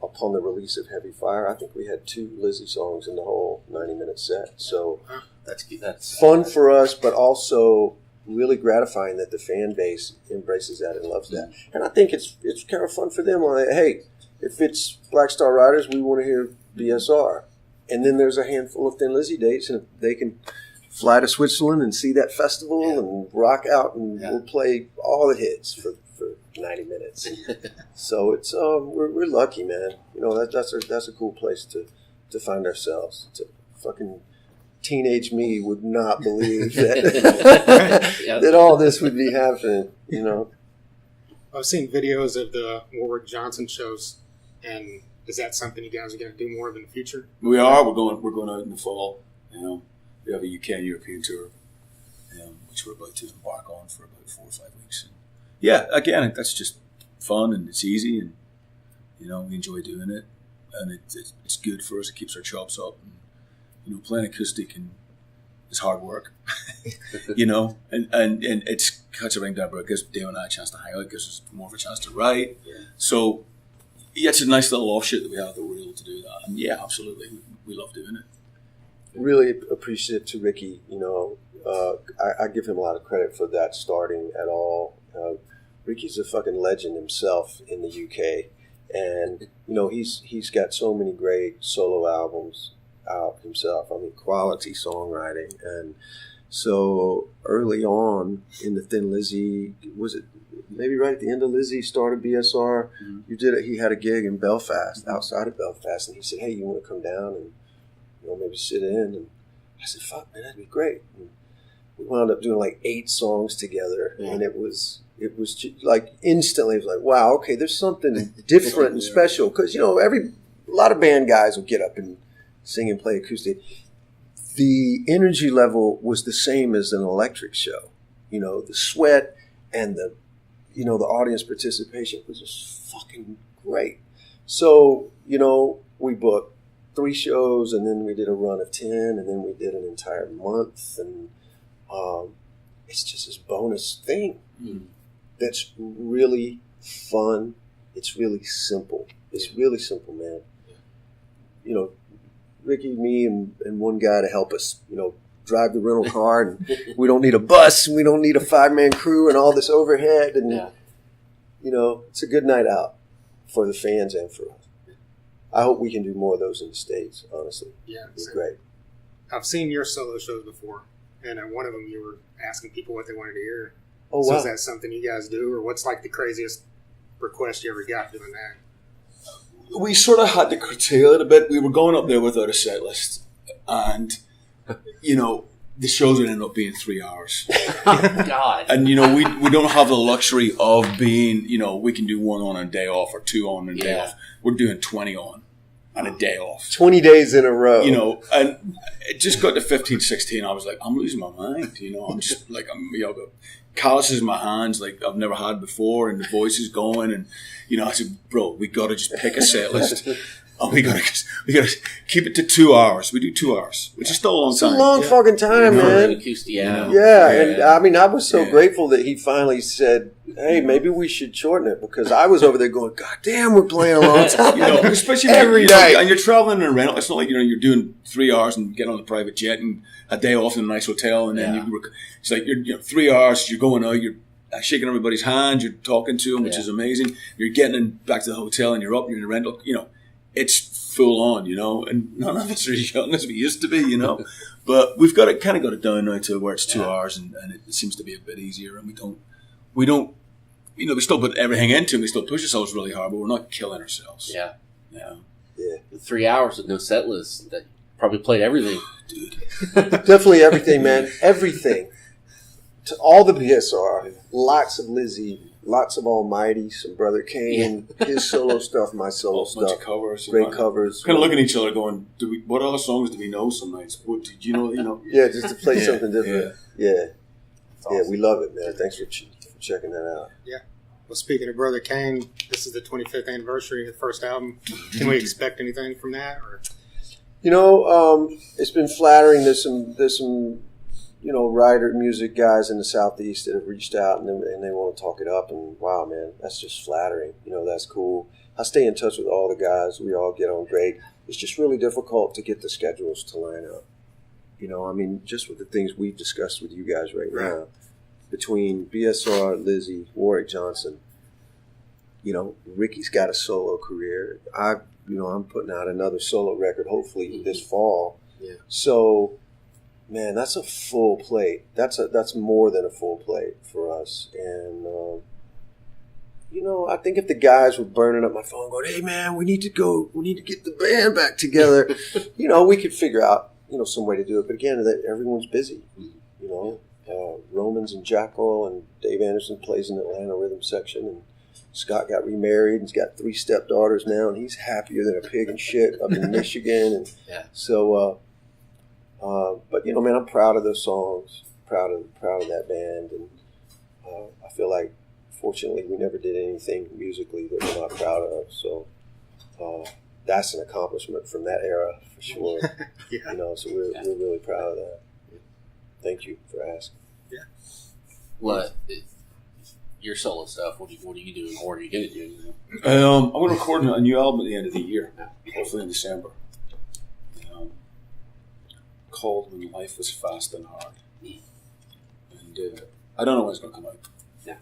upon the release of Heavy Fire, I think we had 2 Lizzy songs in the whole 90-minute set. So That's fun for us, but also really gratifying that the fan base embraces that and loves that. And I think it's kind of fun for them. Like, hey, if it's Black Star Riders, we want to hear BSR. And then there's a handful of Thin Lizzy dates, and if they can fly to Switzerland and see that festival and rock out, and we'll play all the hits for 90 minutes. So it's we're lucky, man. That's a cool place to find ourselves. Fucking teenage me would not believe that that all this would be happening. I've seen videos of the Warwick Johnson shows, and is that something you guys are going to do more of in the future? We are. We're going out in the fall. We have a UK and European tour, which we're about to embark on for about 4 or 5 weeks. And yeah, again, that's just fun and it's easy, and we enjoy doing it, and it's good for us. It keeps our chops up, and playing acoustic is hard work, and it's cuts everything down, but it gives Damon and I a chance to hang out, gives us more of a chance to write. Yeah. So yeah, it's a nice little offshoot that we have that we're able to do that, and yeah, absolutely, we love doing it. Really appreciative to Ricky. I give him a lot of credit for that starting at all. Ricky's a fucking legend himself in the UK, and he's got so many great solo albums out himself. I mean, quality songwriting. And so early on in the Thin Lizzy, was it maybe right at the end of Lizzy started BSR? Mm-hmm. He had a gig in Belfast, outside of Belfast, and he said, "Hey, you want to come down and maybe sit in?" And I said, "Fuck, man, that'd be great." And we wound up doing like 8 songs together, and it was like instantly, it was like, wow, okay, there's something different and special, because a lot of band guys will get up and sing and play acoustic. The energy level was the same as an electric show. The sweat and the audience participation was just fucking great. So we booked 3 shows, and then we did a run of 10, and then we did an entire month, and it's just this bonus thing that's really fun. It's really simple. It's really simple, man. Ricky, me, and one guy to help us, drive the rental car, and we don't need a bus, and we don't need a 5-man crew and all this overhead, and it's a good night out for the fans and for us. I hope we can do more of those in the States, honestly. Yeah. It's great. I've seen your solo shows before, and at one of them you were asking people what they wanted to hear. Oh, so wow. is that something you guys do, or what's like the craziest request you ever got doing that? We sort of had to curtail it a bit. We were going up there without a set list, and, the shows would end up being 3 hours. God. And, we don't have the luxury of being, we can do 1 on a day off or 2 on a day off. We're doing 20 on and a day off. 20 days in a row. And it just got to 15, 16. I was like, I'm losing my mind. I'm just like, got calluses in my hands like I've never had before, and the voice is going. And, I said, bro, we got to just pick a set list. And we gotta keep it to 2 hours. We do 2 hours, which is still a long time. It's a long fucking time, man. Yeah, and I mean, I was so grateful that he finally said, "Hey, maybe we should shorten it," because I was over there going, "God damn, we're playing a long time." Especially every night, and you're traveling in a rental. It's not like you're doing 3 hours and getting on a private jet and a day off in a nice hotel, and then it's like you're 3 hours. You're going out. You're shaking everybody's hand. You're talking to them, which is amazing. You're getting back to the hotel, and you're up. You're in the rental. It's full on, and none of us are as young as we used to be, But we've got it down now to where it's 2 hours, and it seems to be a bit easier. And we don't, we still put everything into it. We still push ourselves really hard, but we're not killing ourselves. Yeah. 3 hours with no set list. That probably played everything, dude. Definitely everything, man. Everything. To all the BSR, lots of Lizzy. Lots of Almighty, some Brother Kane, his solo stuff, my solo stuff. Bunch of covers. Great covers. Kind of looking at each other going, what other songs do we know some nights? What did you know? Yeah, just to play something different. Yeah. Awesome. Yeah, we love it, man. Thanks for for checking that out. Yeah. Well, speaking of Brother Kane, this is the 25th anniversary of the first album. Can we expect anything from that? Or? It's been flattering. There's some writer music guys in the Southeast that have reached out and they want to talk it up. And wow, man, that's just flattering. That's cool. I stay in touch with all the guys. We all get on great. It's just really difficult to get the schedules to line up. Just with the things we've discussed with you guys right now, between BSR, Lizzy, Warwick Johnson, Ricky's got a solo career. I'm putting out another solo record, hopefully this fall. Yeah. So, man, that's a full plate. That's more than a full plate for us. And, I think if the guys were burning up my phone going, hey, man, we need to get the band back together, we could figure out, some way to do it. But again, everyone's busy, Romans and Jackal and Dave Anderson plays in the Atlanta rhythm section, and Scott got remarried and he's got 3 stepdaughters now, and he's happier than a pig and shit up in Michigan. And so, but man, I'm proud of those songs, proud of that band, and I feel like, fortunately, we never did anything musically that we're not proud of. So that's an accomplishment from that era for sure. So we're really proud of that. Thank you for asking. Yeah. What? Your solo stuff, what are you doing, or are you going to do? I'm going to record a new album at the end of the year, hopefully in December, called When Life Was Fast and Hard. And I don't know when it's going to come out. Yeah.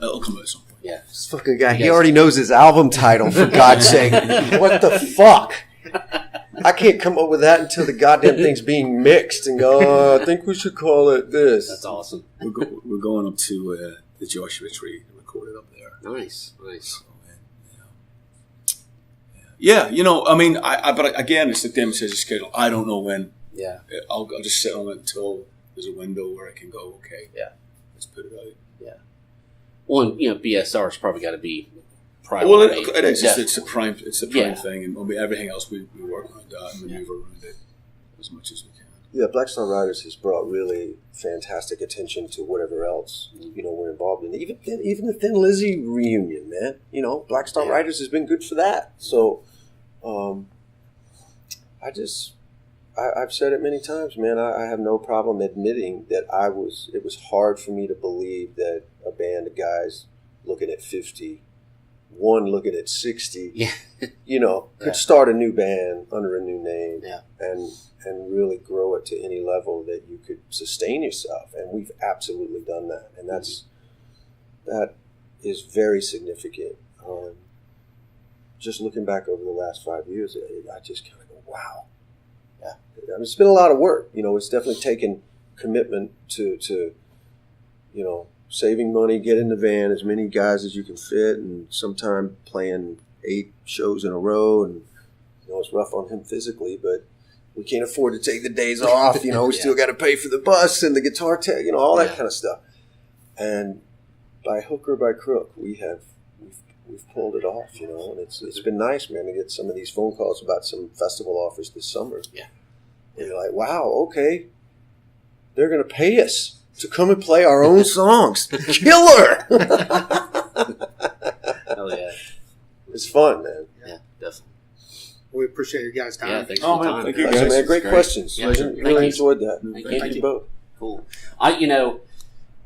It'll come out at some point. Yeah. This fucking guy, he already knows his album title, for God's sake. What the fuck? I can't come up with that until the goddamn thing's being mixed and go, I think we should call it this. That's awesome. We're going up to the Joshua Tree and record it up there. Nice. So, yeah, but again, it's like Damon says, a schedule. I don't know when. Yeah. I'll just sit on it until there's a window where I can go, okay, yeah, let's put it out. Yeah. Well, BSR's probably got to be priority. Well, it is. It's a prime thing, and everything else we work around that and maneuver around it as much as we can. Yeah, Black Star Riders has brought really fantastic attention to whatever else we're involved in. Even the Thin Lizzy reunion, man. Black Star Riders has been good for that. So, I've said it many times, man. I have no problem admitting that it was hard for me to believe that a band of guys looking at 50, one looking at 60, could start a new band under a new name and really grow it to any level that you could sustain yourself. And we've absolutely done that. And that is very significant. Just looking back over the last 5 years, I just kind of go, wow. Yeah. It's been a lot of work. It's definitely taken commitment to saving money, get in the van, as many guys as you can fit, and sometime playing 8 shows in a row. And, it's rough on him physically, but we can't afford to take the days off. We still got to pay for the bus and the guitar tech, all that kind of stuff. And by hook or by crook, we've pulled it off, and it's been nice, man, to get some of these phone calls about some festival offers this summer. Yeah. And you're like, wow, okay, they're going to pay us to come and play our own songs. Killer! Hell yeah. It's fun, man. Yeah, definitely. We appreciate your guys' time. Yeah, thanks for the time. Thank you, Thanks, guys. man. Great questions. Yeah, Really enjoyed that. Thank you both. Cool.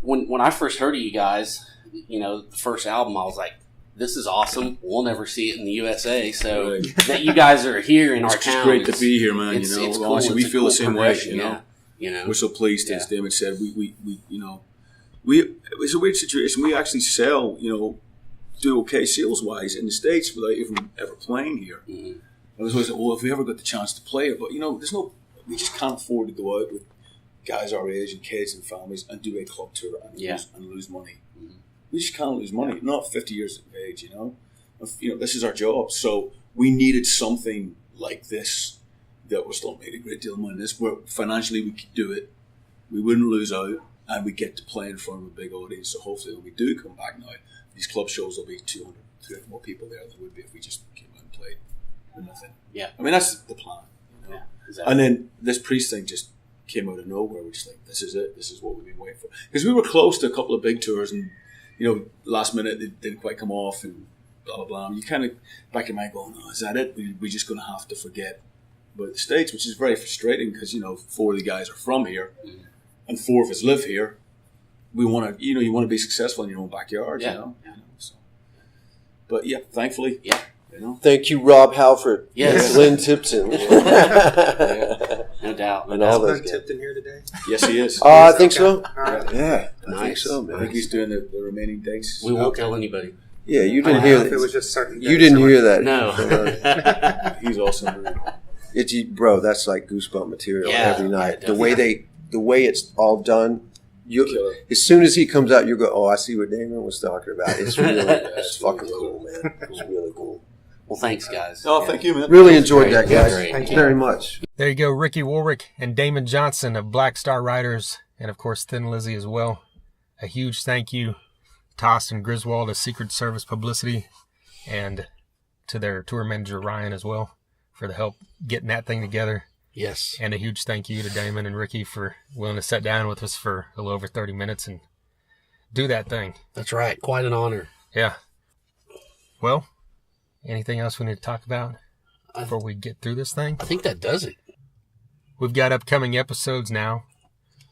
When I first heard of you guys, the first album, I was like, this is awesome. We'll never see it in the USA. So that you guys are here in our town. It's just great to be here, man. It's cool. Honestly, we feel the same way. Yeah. We're so pleased, as Damon said. We it's a weird situation. We actually sell, do okay sales wise in the States without even ever playing here. Mm-hmm. I was always like, well, if we ever got the chance to play it, but we just can't afford to go out with guys our age and kids and families and do a club tour and lose money. Mm-hmm. We just can't lose money. Not 50 years of age, This is our job. So we needed something like this that was still made a great deal of money. This where financially we could do it. We wouldn't lose out, and we get to play in front of a big audience. So hopefully when we do come back now, these club shows will be 200, 300 more people there than there would be if we just came out and played with nothing. Yeah. I mean, that's the plan. Yeah, exactly. And then this Priest thing just came out of nowhere. We're just like, this is it. This is what we've been waiting for. Because we were close to a couple of big tours, and last minute they didn't quite come off, and blah blah blah. And you kind of back in your mind going, "Oh, is that it? We're just going to have to forget about the States," which is very frustrating because 4 of the guys are from here, and 4 of us live here. We want to, you want to be successful in your own backyard, So, but yeah, thankfully, Thank you, Rob Halford. Yes. Lynn Tipton. No doubt. And all those Been tipped in here today. Yes, he is. I think so. Yeah, I think so, man. I think he's doing the remaining dates. We won't tell anybody. Yeah, you I didn't don't hear know if it that. was just certain You days didn't or hear that. No. He's awesome. Bro, that's like goosebump material every night. Yeah, The way it's all done. As soon as he comes out, you go, "Oh, I see what Damon was talking about." It's really, it's fucking cool, man. It's really cool. Well, thanks, guys. Oh, thank you, man. Really enjoyed that, Great. guys. Great. Thank you very much. There you go, Ricky Warwick and Damon Johnson of Black Star Riders, and of course Thin Lizzy as well. A huge thank you to Austin Griswold of Secret Service Publicity, and to their tour manager Ryan as well for the help getting that thing together. Yes. And a huge thank you to Damon and Ricky for willing to sit down with us for a little over 30 minutes and do that thing. That's right. Quite an honor. Yeah. Well, anything else we need to talk about before we get through this thing? I think that does it. We've got upcoming episodes now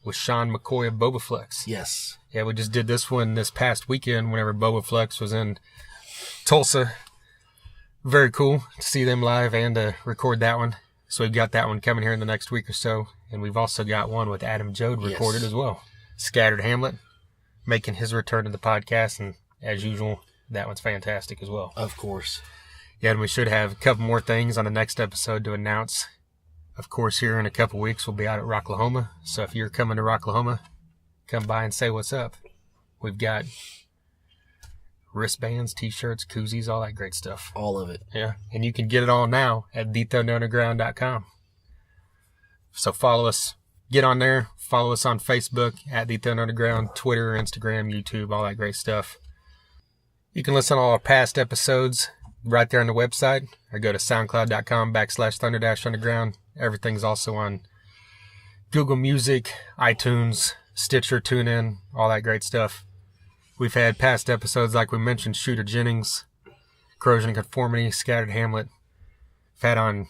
with Sean McCoy of Boba Flex. Yes. Yeah, we just did this one this past weekend whenever Boba Flex was in Tulsa. Very cool to see them live and to record that one. So we've got that one coming here in the next week or so. And we've also got one with Adam Jode recorded as well. Scattered Hamlet making his return to the podcast. And as usual, that one's fantastic as well. Of course. Yeah, and we should have a couple more things on the next episode to announce. Of course, here in a couple weeks, we'll be out at Rocklahoma. So if you're coming to Rocklahoma, come by and say what's up. We've got wristbands, t-shirts, koozies, all that great stuff. All of it. Yeah, and you can get it all now at thethunderunderground.com. So follow us. Get on there. Follow us on Facebook at The Thunder Underground, Twitter, Instagram, YouTube, all that great stuff. You can listen to all our past episodes right there on the website, or go to soundcloud.com/thunder-underground. Everything's also on Google Music, iTunes, Stitcher, TuneIn, all that great stuff. We've had past episodes like we mentioned, Shooter Jennings, Corrosion and Conformity, Scattered Hamlet. We've had on,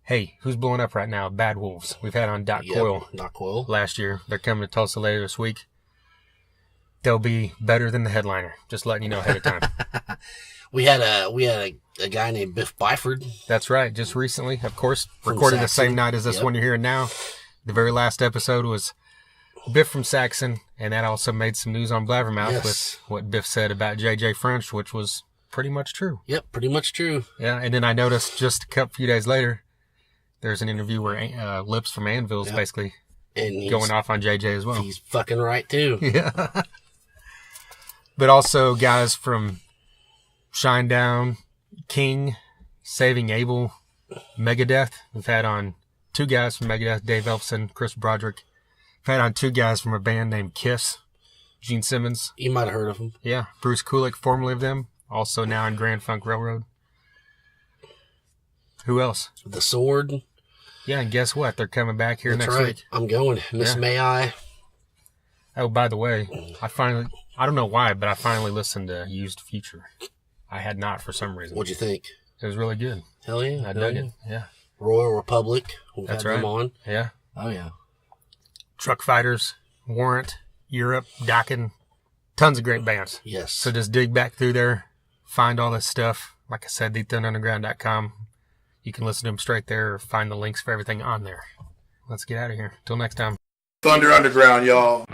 hey, who's blowing up right now? Bad Wolves. We've had on Doc Coyle last year. They're coming to Tulsa later this week. They'll be better than the headliner. Just letting you know ahead of time. We had a guy named Biff Byford. That's right. Just recently, of course, recorded the same night as this one you're hearing now. The very last episode was Biff from Saxon, and that also made some news on Blabbermouth with what Biff said about JJ French, which was pretty much true. Yep, pretty much true. Yeah, and then I noticed just a few days later, there's an interview where Lips from Anvil's basically going off on JJ as well. He's fucking right, too. Yeah. But also guys from Shinedown, King, Saving Abel, Megadeth. We've had on 2 guys from Megadeth, Dave Elfson, Chris Broderick. We've had on 2 guys from a band named Kiss, Gene Simmons. You might have heard of him. Yeah, Bruce Kulick, formerly of them, also now in Grand Funk Railroad. Who else? The Sword. Yeah, and guess what? They're coming back here next week. I'm going. Miss May I. Oh, by the way, I don't know why, but I finally listened to Used Future. I had not for some reason. What'd you think? It was really good. Hell yeah. I dug it. Yeah. Royal Republic. We've That's had right. them on. Yeah. Oh, yeah. Truck Fighters, Warrant, Europe, Dokken, tons of great bands. Yes. So just dig back through there, find all this stuff. Like I said, thethunderunderground.com. You can listen to them straight there or find the links for everything on there. Let's get out of here. Till next time. Thunder Underground, y'all.